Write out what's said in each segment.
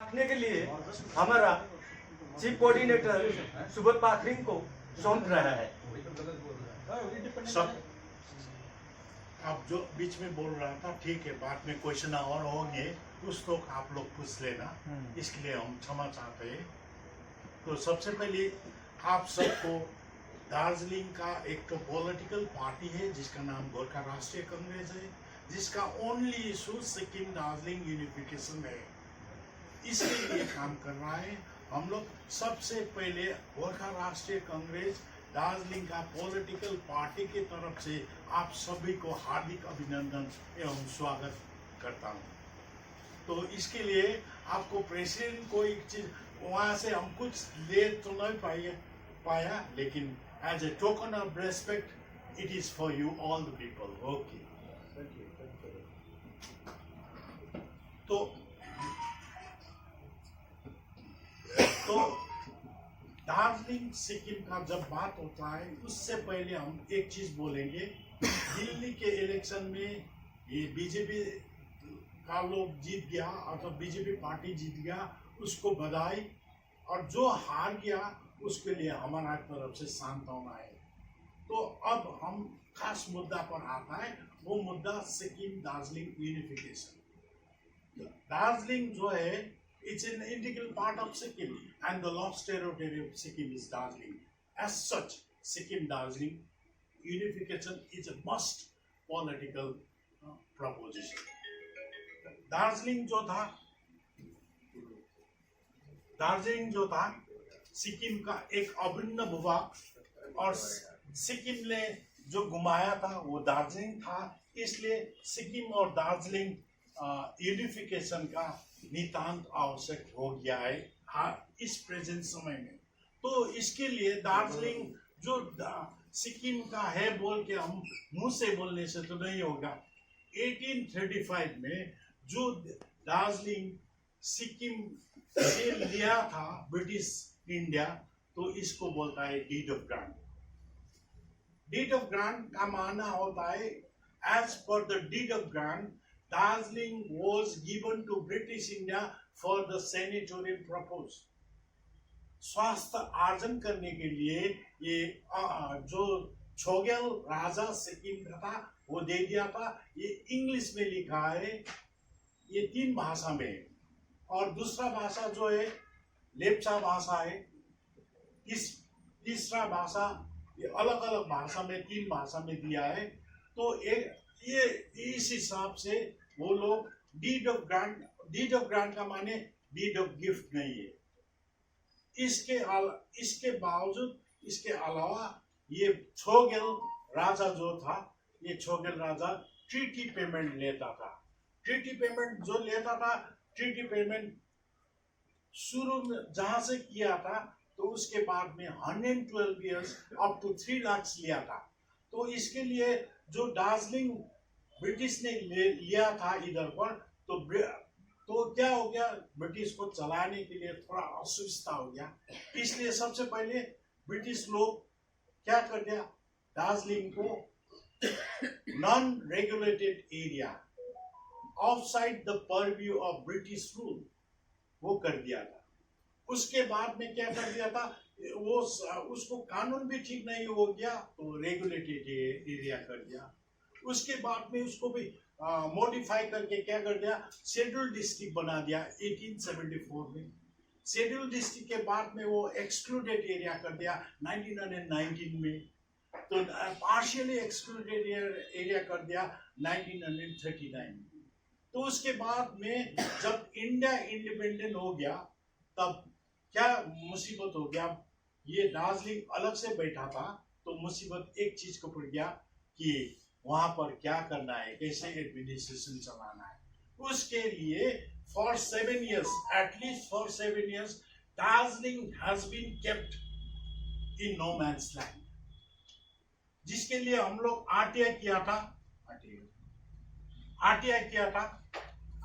रखने के लिए हमारा चीफ कोऑर्डिनेटर सुबोध पाखरिंग को सौंप रहा है। सब आप जो बीच में बोल रहा था ठीक है, बाद में क्वेश्चन और होंगे कुछ तो आप लोग पूछ लेना, इसके लिए हम क्षमा चाहते हैं। तो सबसे पहले आप सबको दार्जिलिंग का एक तो पॉलिटिकल पार्टी है जिसका नाम गोरखा राष्ट्रीय कांग्रेस है, जिसका only issue Sikkim Darjeeling unification है, इसके लिए काम कर रहा है। हम लोग सबसे पहले गोरखा राष्ट्रीय कांग्रेस दार्जिलिंग का पॉलिटिकल पार्टी की तरफ से आप सभी को हार्दिक अभिनंदन एवं स्वागत करता हूँ। तो इसके लिए आपको प्रेसिडेंट को एक चीज वहाँ से हम कुछ ले तो नहीं पाया, लेकिन as a token of respect it is for you all the people. Okay, तो दार्जिलिंग सिक्किम का जब बात होता है उससे पहले हम एक चीज बोलेंगे। दिल्ली के इलेक्शन में ये बीजेपी का लोग जीत गया, अथवा बीजेपी पार्टी जीत गया, उसको बधाई। और जो हार गया उसके लिए हमारा तरफ से सांत्वना है। तो अब हम खास मुद्दा पर आता है, वो मुद्दा सिक्किम दार्जिलिंग यूनिफिकेशन। दार्जिलिंग जो है it's an integral part of Sikkim, and the lost territory of Sikkim is Darjeeling. As such, Sikkim Darjeeling unification is a must political proposition. Darjeeling जो था सिक्किम का एक अभिन्न भूभाग, और सिक्किम ने जो घुमाया था वो दार्जिलिंग था, इसलिए सिक्किम और दार्जिलिंग यूनिफिकेशन का नितांत आवश्यक हो गया है इस प्रेजेंट समय में। तो इसके लिए दार्जिलिंग जो सिक्किम का है बोल के हम मुंह से बोलने से तो नहीं होगा। 1835 में जो दार्जिलिंग सिक्किम से लिया था ब्रिटिश इंडिया, तो इसको बोलता है deed of grant. Deed of grant का माना होता है, as per the deed of grant Darjeeling was given to British India for the senatorial purpose. स्वास्थ्य आर्जन करने के लिए ये जो छोगेल राजा सिक्किम का था वो दे दिया था। ये इंग्लिश में लिखा है, ये 3 भाषा में, और दूसरा भाषा जो है लेप्चा भाषा है। तीसरा भाषा ये अलग अलग भाषा में 3 भाषा में दिया है। तो ये इस हिसाब से वो लोग डीड ऑफ ग्रांट का माने डीड ऑफ गिफ्ट नहीं है। इसके बावजूद, इसके अलावा ये छोगेल राजा जो था, ये छोगेल राजा ट्रीटी पेमेंट लेता था। ट्रीटी पेमेंट जो लेता था, ट्रीटी पेमेंट शुरू में जहां से किया था, तो उसके बाद में 112 इयर्स अप टू 3 लाख लिया था। तो इसके लिए जो दार्जिलिंग ब्रिटिश ने लिया था इधर पर, तो क्या हो गया, ब्रिटिश को चलाने के लिए थोड़ा असुविधा हो गया। इसलिए सबसे पहले ब्रिटिश लोग क्या कर दिया, दार्जिलिंग को non regulated area outside the purview of British rule वो कर दिया था। उसके बाद में क्या कर दिया था, वो उसको कानून भी ठीक नहीं हो गया, तो रेगुलेटेड एरिया कर दिया। उसके बाद में उसको भी मॉडिफाई करके क्या कर दिया, शेड्यूल डिस्ट्रिक्ट बना दिया 1874 में। शेड्यूल डिस्ट्रिक्ट के बाद में वो एक्सक्लूडेड एरिया कर दिया 1919 में। तो पार्शियली एक्सक्लूडेड एरिया कर दिया 1939 में। तो उसके बाद में जब इंडिया इंडिपेंडेंट हो गया, तब क्या मुसीबत हो गया, ये दार्जिलिंग अलग से बैठा था, तो मुसीबत एक चीज को पड़ गया कि वहां पर क्या करना है, कैसे एडमिनिस्ट्रेशन चलाना है। उसके लिए for 7 years, at least for 7 years, Darjeeling has been kept in no man's land, जिसके लिए हम लोग आरटीआई किया था।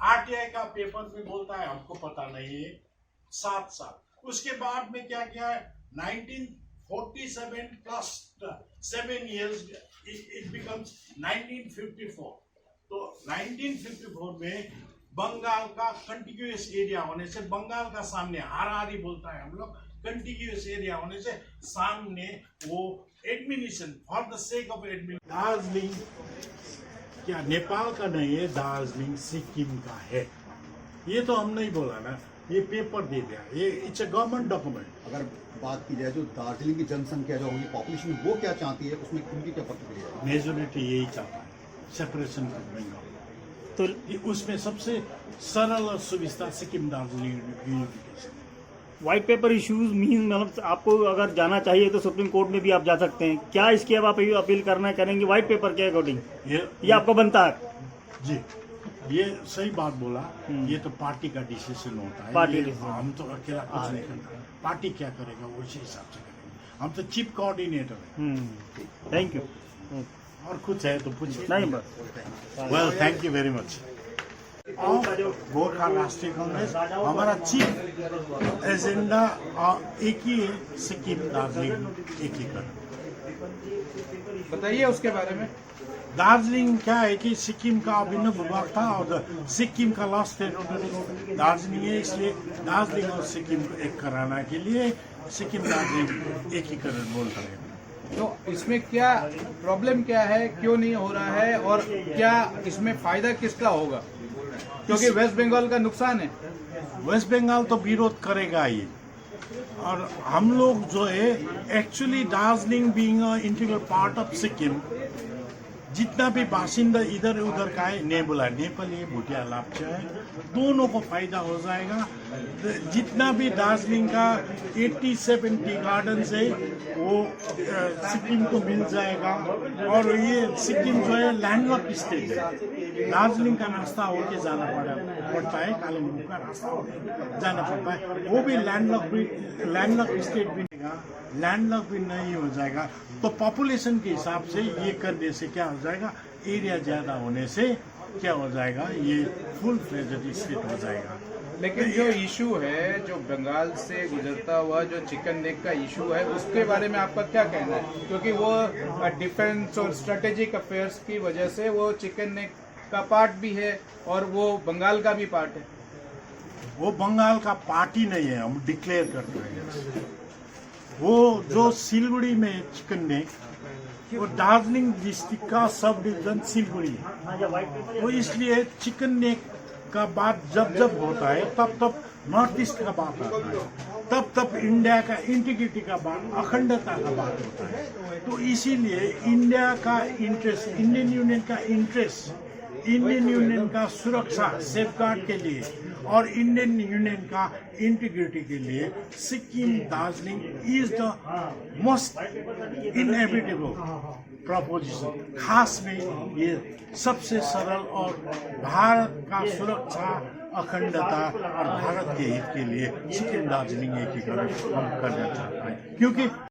आरटीआई का पेपर में बोलता है, हमको पता नहीं है, 7 साल। उसके बाद में क्या किया है, 1947 प्लस 7 years it becomes 1954। तो 1954 में बंगाल का कंटिन्यूअस एरिया होने से, बंगाल का सामने हाराहारी बोलता है हम लोग, कंटिन्यूअस एरिया होने से सामने वो administration for the sake of administration. Darjeeling क्या नेपाल का नहीं है, दार्जिलिंग सिक्किम का है। ये तो हम नहीं बोला ना, ये पेपर दे दिया, ये इट्स अ गवर्नमेंट डॉक्यूमेंट। अगर बात की जाए जो दार्जिलिंग की जनसंख्या जो होगी, पॉपुलेशन वो क्या चाहती है, उसमें उनकी क्या प्रतिक्रिया है? मेजोरिटी यही चाहता है, सेपरेशन फ्रॉम बंगाल। तो ये उसमें सबसे सरल और सुविधा Sikkim Darjeeling unification. White paper issues mean मतलब आपको अगर जाना चाहिए तो सुप्रीम कोर्ट में भी आप जा सकते हैं। क्या इसकी अब आप अपील करना करेंगे व्हाइट पेपर के अकॉर्डिंग? ये आपको बनता है? जी, ये सही बात बोला। ये तो पार्टी का डिसीजन होता है, पार्टी ये decision। हम तो अकेला कुछ नहीं करता। पार्टी क्या करेगा वो उसी हिसाब से करेंगे। हम तो चीफ कोऑर्डिनेटर हैं। Thank you. और कुछ है तो पूछिए। नहीं बस। Well, thank you very much. Gorkha राष्ट्रीय कांग्रेस हमारा चीफ एजेंडा एक ही है, सिक्किम दार्जिलिंग एकीकरण। बताइए उसके बारे में। दार्जिलिंग क्या है कि सिक्किम का अभिन्न भूभाग था और सिक्किम का लास्ट टेरिटोरी दार्जिलिंग है, इसलिए दार्जिलिंग और सिक्किम को एक कराना के लिए सिक्किम दार्जिलिंग एकीकरण बोल रहे हैं। तो इसमें क्या प्रॉब्लम क्या है, क्यों नहीं हो रहा है और क्या इसमें फायदा किसका होगा? क्योंकि वेस्ट बंगाल का नुकसान है। वेस्ट बंगाल तो विरोध करेगा ही, और हम लोग जो है actually Darjeeling being a integral part of Sikkim, जितना भी बासिंदा इधर उधर का है, नेबुला नेपाली भूटिया लाप्चा है, दोनों को फायदा हो जाएगा। जितना भी दार्जिलिंग का 80-70 गार्डन है वो सिक्किम को मिल जाएगा। और ये सिक्किम जो है लैंडलॉक स्टेट है, दार्जिलिंग का रास्ता होके जाना पड़ता है, कालिम्पोंग का रास्ता होके जाना पड़ता है। वो भी लैंडलॉक स्टेट भी लैंडलॉक भी नहीं हो जाएगा। तो पॉपुलेशन के हिसाब से ये करने से क्या हो जाएगा, एरिया ज्यादा होने से क्या हो जाएगा, ये फुल फ्लेजेड स्टेट हो जाएगा। लेकिन जो इशू है, जो बंगाल से गुजरता हुआ जो चिकन नेक का इशू है, उसके बारे में आपका क्या कहना है? क्योंकि वो डिफेंस और स्ट्रेटेजिक अफेयर्स की वजह से वो चिकन नेक का पार्ट भी है और वो बंगाल का भी पार्ट है। वो बंगाल का पार्ट ही नहीं है, हम डिक्लेयर करते हैं। वो जो सिलगुड़ी में चिकन नेक, वो दार्जिलिंग डिस्ट्रिक्ट का सब डिवीजन सिलगुड़ी है। तो इसलिए चिकन नेक का बात जब जब होता है तब तब नॉर्थ ईस्ट का बात आता है, तब तब इंडिया का इंटीग्रिटी का बात, अखंडता का बात होता है। तो इसीलिए इंडिया का इंटरेस्ट, इंडियन यूनियन का इंटरेस्ट, इंडियन यूनियन का सुरक्षा सेफगार्ड के लिए और इंडियन यूनियन का इंटीग्रिटी के लिए Sikkim Darjeeling is the most inevitable preposition. खास में ये सबसे सरल और भारत का सुरक्षा, अखंडता और भारत के हित के लिए सिक्किम दार्जिलिंग एकीकरण हम करना चाहते हैं, क्योंकि